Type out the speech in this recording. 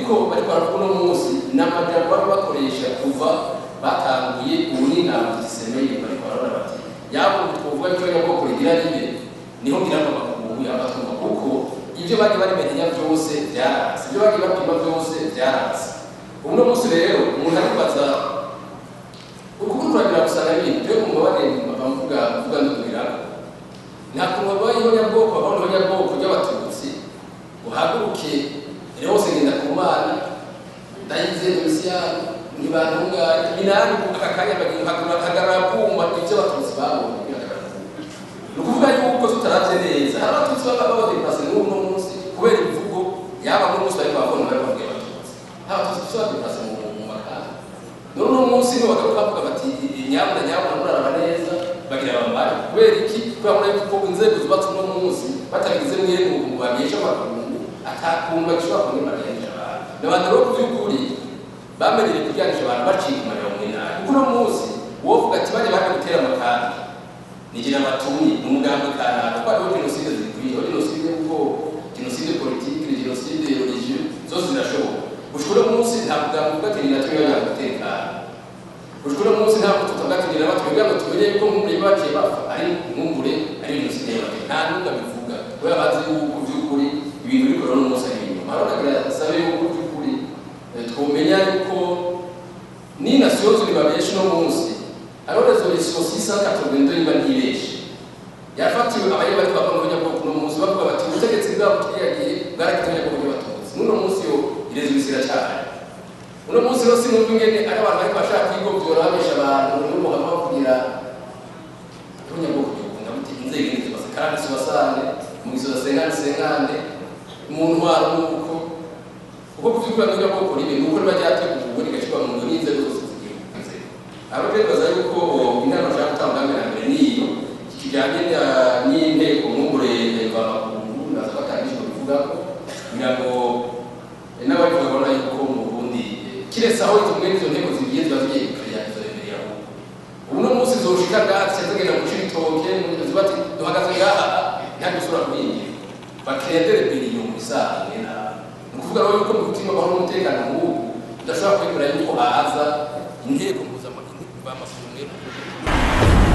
biriko bari baravuga no munsi n'amajambo bari bakoresha kuva batanguye ubuninama zisemeye bari barabona bati yabo twovuga cyo yabwo kugira ribe niho ngira amakungu yabatuma kuko ibyo bari menya byose byaranze ibyo bari bapima byose byaranze uno munsi rero umuntu aribaza ukukuragira gusana ibintu byo kumubare bavuga ndubira nta kumubare y'abanyabwoko abantu b'abanyabwoko by'abatutsi uhaguruke rero hose ngenda ku mana ndayize Luciano nibantunganye binani akakanya bagira hagarara kumva ibyo abatutsi babonye nukuvuga yuko tutaravye neza hari abatutsi baba depasse n'uno munsi kubera imvugo yaba mu munsi ariko babona bari babwiye abatutsi abatutsi baba depasse mu makana n'uno munsi no bagaruka bavuga bati nyabuna muraraba neza bagira bambara kubera iki kubera yuko inzego zubatse uno munsi batabigize mwene mu babiyesha bakungu atakumva gishobora kunyura neza n'abantu rero by'ukuri bamenyere kujyanisha abantu baciye mu mirongo inani kuko uno munsi wovuga ati bari gutera amakara nigira abatumye n'umugambi kanaka kwa rero jenoside zikwiye jenoside y'ubwo jenoside politique jenoside religieux zose zirashoboka ushobora munsi nta mugambi ugatirira cyo y'abatekano ushobora munsi nta tutagatirira batwebwe ngo tumenye ko nk'umuri baciye bafa ari nk'umure ari jenoside y'abatekano nta nubwo bivuga we bazi yuko by'ukuri ibintu bikora no munsi ari inyuma aragira sabe yuko by'ukuri twomenya yuko ni nation zuri babesha no munsi alors resolution 682 iba ntibeshi yafatiwe abaye bari bakonya ko kuno munsi bavuga bati ubutegetsi bwabo twiyagiye bwarakitanya ko y'abatutsi nuno munsi yo irezubisira cyane uno munsi rose numva ingene ari abantu bari bashaka kwigobyora babesha abantu n'ubu hama kugira kunya ko kugunda muti inzego n'ibyo basakana subasane mu gisoza sengane umuntu waro nuko uko kuvyukura n'ibyo ko kuri ibintu uko bajyateguwe buri gacikwa mu n'inzego zose abatekereza yuko inama nshaka gutanga mbere niyo kijyanye n'inteko nk'umure b'abakungu nazo batangije bivuga ko kugira ngo n'abari babona yuko mu Burundi kiretse aho izo nteko zigiye zibaziye izo imbere yaho uno munsi zoshika gatse zigenda mu citoke mu zibati duhagaze ngaha nta gusura kwinjira bakendere biliyo mu isaha na nukuvuga rero yuko mu kutima baho umutekano nk'ubu udashobora kwemera yuko haza inteko mpuzamahanga b'amakungu